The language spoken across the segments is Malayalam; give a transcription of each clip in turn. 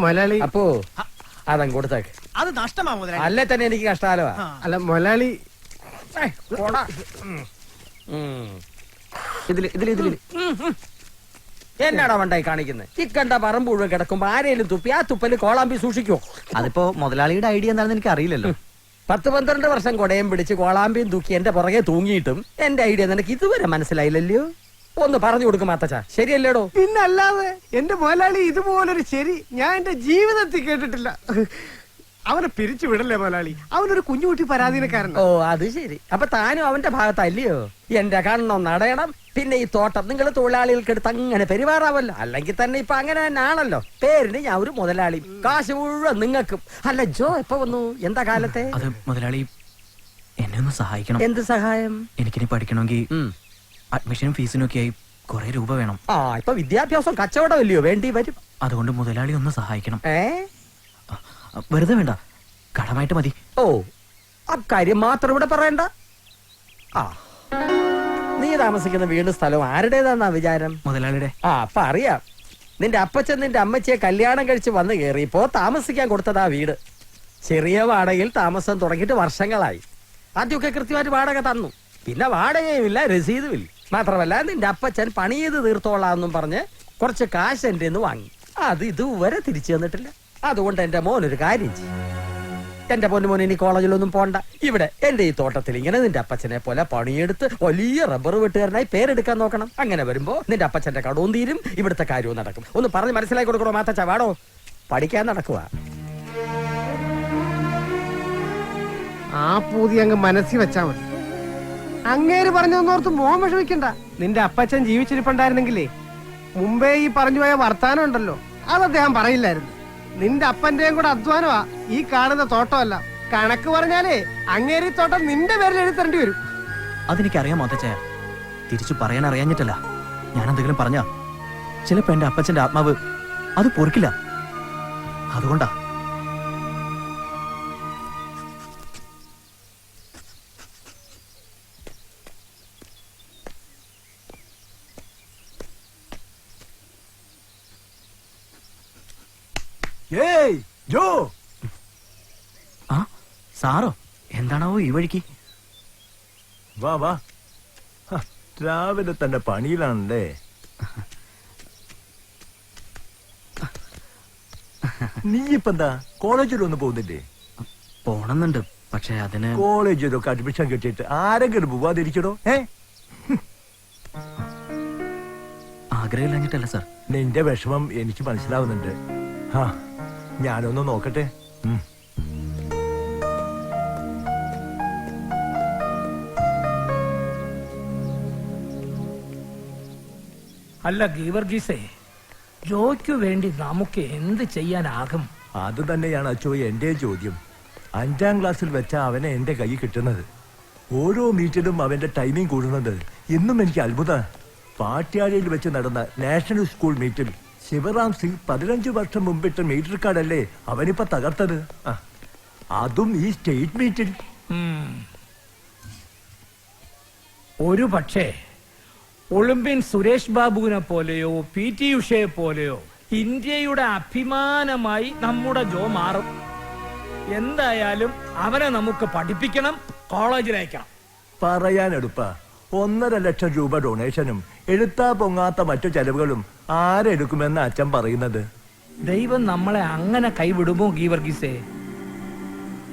മൊലാളി അപ്പോ അതങ്ങ് കൊടുത്തേക്ക്. അത് നഷ്ടമാ മുതലാളി. അല്ലേ തന്നെ എനിക്ക് കഷ്ടാലോ. അല്ല മൊലാളി എന്നാടാ വണ്ടായി കാണിക്കുന്നത്? ചിക്കണ്ട പറമ്പ് മുഴുവൻ കിടക്കുമ്പോ ആരേലും തുപ്പി ആ തുപ്പല് കോളാമ്പി സൂക്ഷിക്കോ? അതിപ്പോ മുതലാളിയുടെ ഐഡിയ എന്താണെന്ന് എനിക്ക് അറിയില്ലല്ലോ. 10-12 വർഷം കൊടയും പിടിച്ച് കോളാമ്പിയും തൂക്കി എന്റെ പുറകെ തൂങ്ങിയിട്ടും എന്റെ ഐഡിയ നിനക്ക് ഇതുവരെ മനസ്സിലായില്ലല്ലോ. ഒന്ന് പറഞ്ഞു കൊടുക്കും മാത്തച്ചാ, ശരിയല്ലേടോ? പിന്നല്ലാതെ എന്റെ മൊലാളി ഇതുപോലൊരു ശരി ഞാൻ എന്റെ ജീവിതത്തിൽ കേട്ടിട്ടില്ല. അവനെ പിരിച്ചു വിടല്ലേ മൊലാളി, അവനൊരു കുഞ്ഞുകുട്ടി പരാധീനക്കാരൻ. ഓ അത് ശരി. അപ്പൊ താനും അവന്റെ ഭാഗത്തല്ലയോ? എന്റെ കണ്ണോ നടയണം. പിന്നെ ഈ തോട്ടം നിങ്ങൾ തൊഴിലാളികൾക്ക് എടുത്ത് അങ്ങനെ പെരുമാറാവല്ലോ. അല്ലെങ്കിൽ തന്നെ ഇപ്പൊ അങ്ങനെ തന്നെ ആണല്ലോ. പേരിന് ഞാൻ ഒരു മുതലാളി, കാശ് മുഴുവൻ നിങ്ങൾക്കും. അല്ല ജോ എപ്പോ വന്നു? എന്താ കാലത്തെ? അത് മുതലാളി എന്നെ ഒന്ന് സഹായിക്കണം. എന്ത് സഹായം? എനിക്കിനി പഠിക്കണമെങ്കിൽ അഡ്മിഷനും ഫീസിനും ഒക്കെ ആയി കുറെ രൂപ വേണം. ഇപ്പൊ വിദ്യാഭ്യാസം കച്ചവടമല്ലയോ വേണ്ടി വരും. അതുകൊണ്ട് മുതലാളി ഒന്ന് സഹായിക്കണം. വെറുതെ വേണ്ട, കടമായിട്ട് മതി. ഓ അക്കാര്യം മാത്രം ഇവിടെ പറയണ്ട. നീ താമസിക്കുന്ന വീടും സ്ഥലവും ആരുടേതാന്നാ വിചാരം? മുതലാളിയുടെ. അപ്പൊ അറിയാം. നിന്റെ അപ്പച്ചൻ നിന്റെ അമ്മച്ചിയെ കല്യാണം കഴിച്ച് വന്ന് കയറിയപ്പോ താമസിക്കാൻ കൊടുത്തതാ വീട്. ചെറിയ വാടകയിൽ താമസം തുടങ്ങിയിട്ട് വർഷങ്ങളായി. ആദ്യമൊക്കെ കൃത്യമായിട്ട് വാടക തന്നു. പിന്നെ വാടകയുമില്ല, രസീതുമില്ല. മാത്രമല്ല നിന്റെ അപ്പച്ചൻ പണി ചെയ്ത് തീർത്തോളാന്നും പറഞ്ഞ് കുറച്ച് കാശ് എന്റെ വാങ്ങി. അത് ഇതുവരെ തിരിച്ചു തന്നിട്ടില്ല. അതുകൊണ്ട് എന്റെ മോനൊരു കാര്യം ചെയ്യും. എന്റെ പൊന്നുമോൻ ഇനി കോളേജിലൊന്നും പോണ്ട. ഇവിടെ എന്റെ ഈ തോട്ടത്തിൽ ഇങ്ങനെ നിന്റെ അപ്പച്ചനെ പോലെ പണിയെടുത്ത് വലിയ റബ്ബർ വെട്ടുകാരനായി പേരെടുക്കാൻ നോക്കണം. അങ്ങനെ വരുമ്പോ നിന്റെ അപ്പച്ചന്റെ കടവും തീരും, ഇവിടുത്തെ കാര്യവും നടക്കും. ഒന്ന് പറഞ്ഞ് മനസ്സിലാക്കി കൊടുക്കണോ മാത്തച്ചാ? വാടോ, പഠിക്കാൻ നടക്കുക. ആ പൂതി അങ്ങ് മനസ്സിൽ വെച്ചാ മതി. അങ്ങേര് പറഞ്ഞോർത്ത് മോൻ വിഷമിക്കണ്ട. നിന്റെ അപ്പച്ചൻ ജീവിച്ചിരിപ്പുണ്ടായിരുന്നെങ്കിലേ മുമ്പേ ഈ പറഞ്ഞു പോയ വർത്താനം ഉണ്ടല്ലോ, അത് അദ്ദേഹം പറയില്ലായിരുന്നു. നിന്റെ അപ്പന്റെയും കൂടെ അധ്വാനമാ ഈ കാണുന്ന തോട്ടമല്ല. കണക്ക് പറഞ്ഞാലേ അങ്ങേരി തോട്ടം നിന്റെ പേരിൽ എഴുതേണ്ടി വരും. അതെനിക്കറിയാം മാത്തച്ചായ, തിരിച്ചു പറയാൻ അറിയാഞ്ഞിട്ടല്ല. ഞാൻ എന്തെങ്കിലും പറഞ്ഞ ചിലപ്പോ എന്റെ അപ്പച്ചന്റെ ആത്മാവ് അത് പൊറുക്കില്ല. അതുകൊണ്ടാ. ജോ. സാറോ? എന്താണാവോ ഈ വഴിക്ക്? വാ വാ, രാവിലെ തന്നെ പണിയിലാണല്ലേ. നീ ഇപ്പൊ എന്താ കോളേജിലൊന്നും പോകുന്നില്ലേ? പോണെന്നുണ്ട്, പക്ഷെ അതിന് കോളേജിലൊക്കെ അഡ്മിഷൻ കിട്ടിയിട്ട് ആരെങ്കിലും പോവാതിരിക്കണോ? ആഗ്രഹമില്ലാഞ്ഞിട്ടല്ല സാർ. നിന്റെ വിഷമം എനിക്ക് മനസ്സിലാവുന്നുണ്ട്. ഞാനൊന്ന് നോക്കട്ടെ. അല്ല ഗീവർഗീസേ, ജോയ്ക്കു വേണ്ടി നമുക്ക് എന്ത് ചെയ്യാനാകും? അത് തന്നെയാണ് അച്ചോ എന്റെ ചോദ്യം. 5ാം ക്ലാസ്സിൽ വെച്ച അവനെ എന്റെ കൈ കിട്ടുന്നത്. ഓരോ മീറ്റിലും അവന്റെ ടൈമിംഗ് കൂടുന്നത് ഇന്നും എനിക്ക് അത്ഭുത. പാട്യാടിയിൽ വെച്ച് നടന്ന നാഷണൽ സ്കൂൾ മീറ്റിൽ ശിവറാം സിംഗ് 15 വർഷം മുമ്പിട്ട മീറ്റർ കാർഡല്ലേ അവനിപ്പോ തകർത്തത്. അതും ഈ സ്റ്റേറ്റ് മീറ്റിൽ. ഒരു പക്ഷേ ഒളിമ്പ്യൻ സുരേഷ് ബാബുവിനെ പോലെയോ PT ഉഷയെ പോലെയോ ഇന്ത്യയുടെ അഭിമാനമായി നമ്മുടെ ജോ മാറും. എന്തായാലും അവനെ നമുക്ക് പഠിപ്പിക്കണം, കോളേജിലേക്കാം. പറയാനെടുപ്പ 1.5 ലക്ഷം രൂപ ഡൊണേഷനും എഴുത്താ പൊങ്ങാത്ത മറ്റു ചെലവുകളും ആരെടുക്കുമെന്ന് അച്ഛൻ പറയുന്നത്? ദൈവം നമ്മളെ അങ്ങനെ കൈവിടുമോ ഗീവർഗീസേ?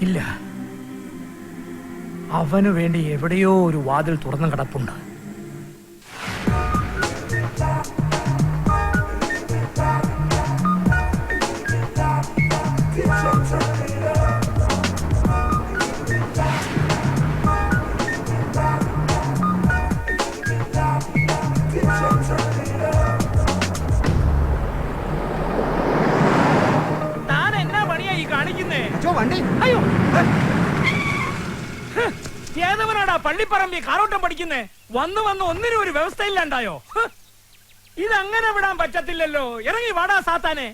ഇല്ല. അവനു വേണ്ടി എവിടെയോ ഒരു വാതിൽ തുറന്നു കിടപ്പുണ്ട്. അയ്യോ, ഏതവനാടാ പള്ളിപ്പറമ്പി കാരോട്ടം പഠിക്കുന്നേ? വന്ന് ഒന്നിനും ഒരു വ്യവസ്ഥയില്ലാണ്ടായോ? ഇതങ്ങനെ വിടാൻ പറ്റത്തില്ലല്ലോ. ഇറങ്ങി വാടാ സാത്താനെ.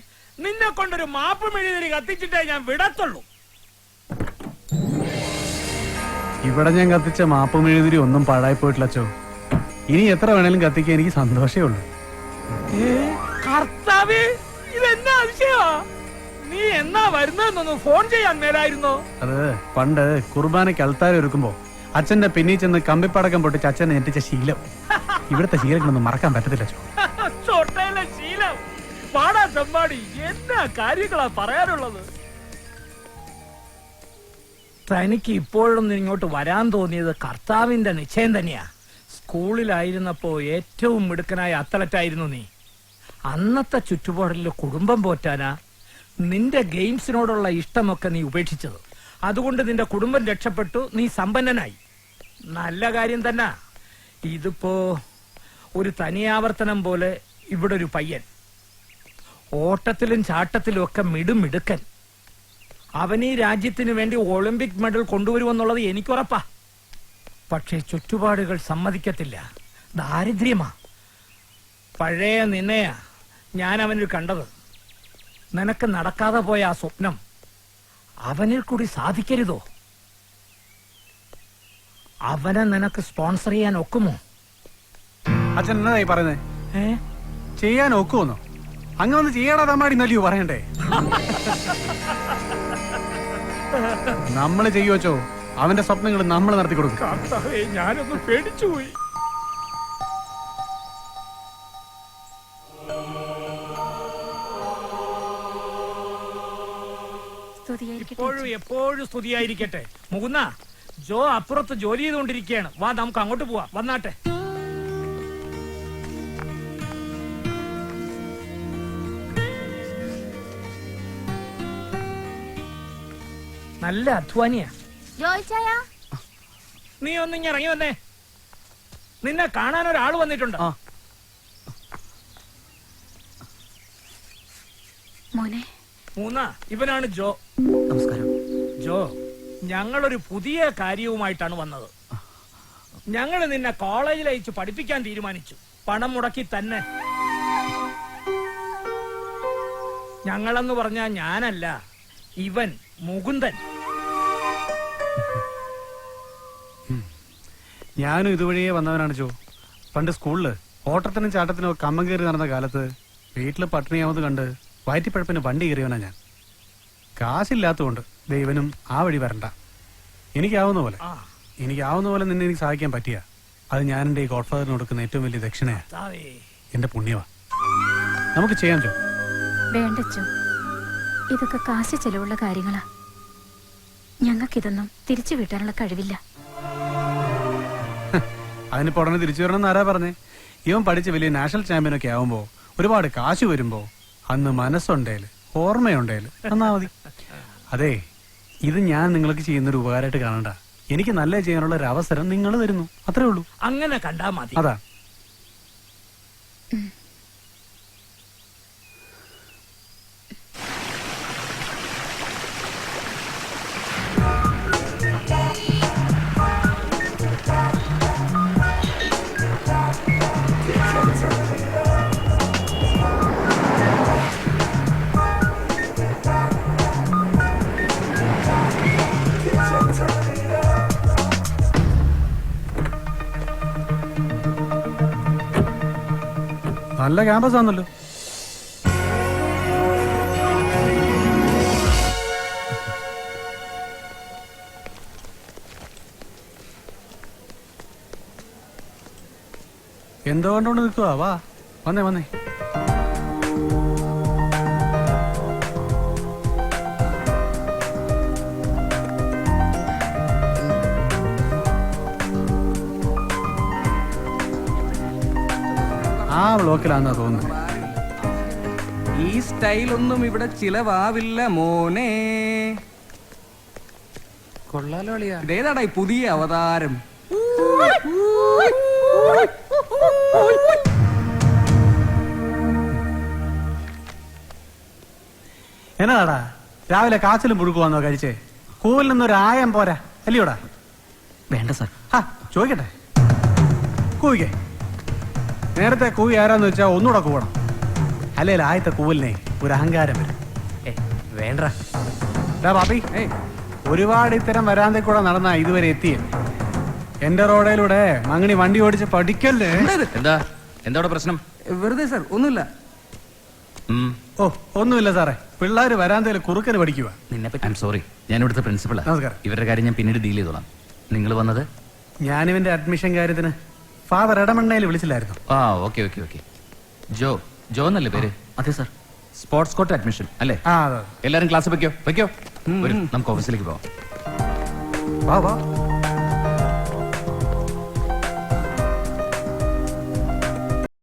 നിന്നെ കൊണ്ടൊരു മാപ്പ് മെഴുതിരി കത്തിച്ചിട്ടേ ഞാൻ വിടത്തുള്ളൂ. ഇവിടെ ഞാൻ കത്തിച്ച മാപ്പ് മെഴുതിരി ഒന്നും പാഴായി പോയിട്ടില്ല അച്ചോ. ഇനി എത്ര വേണേലും കത്തിക്കാൻ എനിക്ക് സന്തോഷമേ ഉള്ളൂ. കർത്താവേ, ഇതെന്നാ അതിശയമാ. എന്നാ വരുന്നതെന്നൊന്ന് ഫോൺ ചെയ്യാൻ മേലായിരുന്നോ? അത് പണ്ട് കുർബാനയ്ക്ക് അൾത്താരം ഒരുക്കുമ്പോ അച്ഛന്റെ പിന്നിൽ ചെന്ന് കമ്പിപ്പടക്കം പൊട്ടിച്ച് അച്ഛനെ ഞെട്ടിച്ച ശീലം ഇവിടുത്തെ ശീലങ്ങളൊന്നും മറക്കാൻ പറ്റത്തില്ല അച്ചോ. ചോട്ടയിലെ ശീലം. പാടാ ചെമ്പാടി, എന്നാ കാര്യങ്ങളാ പറയാനുള്ളത്? തനിക്ക് ഇപ്പോഴൊന്നും ഇങ്ങോട്ട് വരാൻ തോന്നിയത് കർത്താവിന്റെ നിശ്ചയം തന്നെയാ. സ്കൂളിലായിരുന്നപ്പോ ഏറ്റവും മിടുക്കനായ അത്ലറ്റായിരുന്നു നീ. അന്നത്തെ ചുറ്റുപാടിൽ കുടുംബം പോറ്റാനാ നിന്റെ ഗെയിംസിനോടുള്ള ഇഷ്ടമൊക്കെ നീ ഉപേക്ഷിച്ചത്. അതുകൊണ്ട് നിന്റെ കുടുംബം രക്ഷപ്പെട്ടു, നീ സമ്പന്നനായി. നല്ല കാര്യം തന്നെ. ഇതിപ്പോ ഒരു തനിയാവർത്തനം പോലെ ഇവിടെ ഒരു പയ്യൻ, ഓട്ടത്തിലും ചാട്ടത്തിലും ഒക്കെ മിടുക്കൻ. അവൻ ഈ രാജ്യത്തിന് വേണ്ടി ഒളിമ്പിക് മെഡൽ കൊണ്ടുവരുമെന്നുള്ളത് എനിക്കുറപ്പാ. പക്ഷേ ചുറ്റുപാടുകൾ സമ്മതിക്കത്തില്ല. ദാരിദ്ര്യമാ. പഴയ നിന്നെയാ ഞാൻ അവനിൽ കണ്ടത്. നിനക്ക് നടക്കാതെ പോയ ആ സ്വപ്നം അവനിൽ കൂടി സാധിക്കരുതോ? അവനെ നിനക്ക് സ്പോൺസർ ചെയ്യാൻ ഒക്കുമോ? അച്ഛൻ എന്നതായി പറയുന്നേ? ചെയ്യാൻ ഒക്കുമെന്നോ? അങ്ങനെ ഒന്ന് ചെയ്യടാ തമ്മാടി നല്ലയോ പറയണ്ടേ? നമ്മള് ചെയ്യുവച്ചോ, അവന്റെ സ്വപ്നങ്ങൾ നമ്മൾ നടത്തി കൊടുക്കും. കർത്താവേ, ഞാനൊന്ന് പേടിച്ചുപോയി. ഇപ്പോഴും എപ്പോഴും സ്തുതിയായിരിക്കട്ടെ. മുകുന്ന, ജോ അപ്പുറത്ത് ജോലി ചെയ്തുകൊണ്ടിരിക്കുകയാണ്. വാ, നമുക്ക് അങ്ങോട്ട് പോവാം. വന്നാട്ടെ. നല്ല അധ്വാനിയാ. നീ ഒന്നിങ്ങ ഇറങ്ങി വന്നേ. നിന്നെ കാണാൻ ഒരാൾ വന്നിട്ടുണ്ട്. മൂന്ന, ഇവനാണ് ജോ. നമസ്കാരം. ജോ, ഞങ്ങളൊരു പുതിയ കാര്യവുമായിട്ടാണ് വന്നത്. ഞങ്ങൾ നിന്നെ കോളേജിൽ അയച്ച് പഠിപ്പിക്കാൻ തീരുമാനിച്ചു. പണം മുടക്കി തന്നെ. ഞങ്ങളെന്ന് പറഞ്ഞാ ഞാനല്ല, ഇവൻ മുകുന്ദൻ. ഞാനും ഇതുവഴിയേ വന്നവനാണ് ജോ. പണ്ട് സ്കൂളില് ഓട്ടത്തിനും ചാട്ടത്തിനും ഒക്കെ കമ്മം കയറി നടന്ന കാലത്ത് വീട്ടില് പട്ടിണിയാവത് കണ്ട് വയറ്റിപ്പഴപ്പിന് വണ്ടി കയറിയവനാ ഞാൻ. കാശില്ലാത്തതുകൊണ്ട് ദൈവനും ആ വഴി വരണ്ട. എനിക്കാവുന്ന പോലെ നിന്നെ എനിക്ക് സഹായിക്കാൻ പറ്റിയ അത് ഞാൻ എന്റെ ഈ ഗോഡ്ഫാദറിന് കൊടുക്കുന്ന ഏറ്റവും വലിയ ദക്ഷിണയാ. എന്റെ പുണ്യവാ. നമുക്ക് ചെയ്യാം ജോ. വേണ്ടച്ചോ, ഇതൊക്കെ കാശ് ചെലവുള്ള കാര്യങ്ങളാ. ഞങ്ങൾക്കിതൊന്നും തിരിച്ചു വീട്ടാനുള്ള കഴിവില്ല. അതിനിപ്പോ ഉടനെ തിരിച്ചു വരണമെന്ന് ആരാ പറഞ്ഞേ? ഇവൻ പഠിച്ച് വലിയ നാഷണൽ ചാമ്പ്യനൊക്കെ ആവുമ്പോ ഒരുപാട് കാശ് വരുമ്പോ അന്ന് മനസ്സുണ്ടേല് ഓർമ്മയുണ്ടേല് എന്നാ മതി. അതെ, ഇത് ഞാൻ നിങ്ങൾക്ക് ചെയ്യുന്നൊരു ഉപകാരമായിട്ട് കാണണ്ട. എനിക്ക് നല്ല ചെയ്യാനുള്ള ഒരു അവസരം നിങ്ങൾ തരുന്നു, അത്രേ ഉള്ളൂ. അങ്ങനെ കണ്ടാ മതി. അതാ. നല്ല ക്യാമ്പസ് ആണല്ലോ. എന്തോ കണ്ടോണ്ട് നിൽക്കുക? വാ, വന്നേ. ആ ബ്ലോക്കിലാണെന്നാ തോന്നുന്നത്. ഈ സ്റ്റൈലൊന്നും ഇവിടെ ചിലവാവില്ല മോനെ. കൊള്ളാലോ അളിയാ. ഇതേതാടാ ഈ പുതിയ അവതാരം? എന്നാടാ രാവിലെ കാച്ചിലും പുഴുക്കുവാന്നോ കഴിച്ചേ? കൂവിൽ നിന്നൊരു ആയം പോരാ അല്ലയോടാ? വേണ്ട സാർ. ചോദിക്കട്ടെ, കൂവിക്കേ. നേരത്തെ കൂവി ആരാന്ന് വെച്ചാ ഒന്നുകൂടെ കൂവണം. അല്ലെങ്കിൽ ആയത്തെ കൂവലിനെ ഒരു അഹങ്കാരം വരും. വേണ്ട ബാബി, ഒരുപാട് ഇത്തരം വരാന്തേ കൂടെ നടന്നാ ഇതുവരെ എത്തിയേ. എന്റെ റോഡിലൂടെ മങ്ങണി വണ്ടി ഓടിച്ച് പഠിക്കല്ലേ? എന്താ പ്രശ്നം? വെറുതെ സാർ, ഒന്നുമില്ല. ഓ ഒന്നുമില്ല സാറേ, പിള്ളേര് വരാന്തയിൽ കുറുക്കന് പഠിക്കുക. ഐ എം സോറി, ഞാൻ ഇവിടുത്തെ പ്രിൻസിപ്പളാ. നമസ്കാരം. ഇവരുടെ കാര്യം ഞാൻ പിന്നീട് ഡീൽ ചെയ്തോളാം. നിങ്ങൾ വന്നത്? ഞാനിവന്റെ അഡ്മിഷൻ കാര്യത്തിന് ഫാദർ ഇടമണ്ണയിൽ വിളിച്ചില്ലായിരുന്നു. ആ ഓക്കെ ഓക്കെ ഓക്കെ. ജോ എന്നല്ലേ പേര്? അതെ സാർ. സ്പോർട്സ് കോട്ട് അഡ്മിഷൻ അല്ലേ? ആ അതെ. എല്ലാരും ക്ലാസ് വെക്കോ വെക്കോ. വരൂ, നമുക്ക് ഓഫീസിലേക്ക് പോവാം. വാ വാ.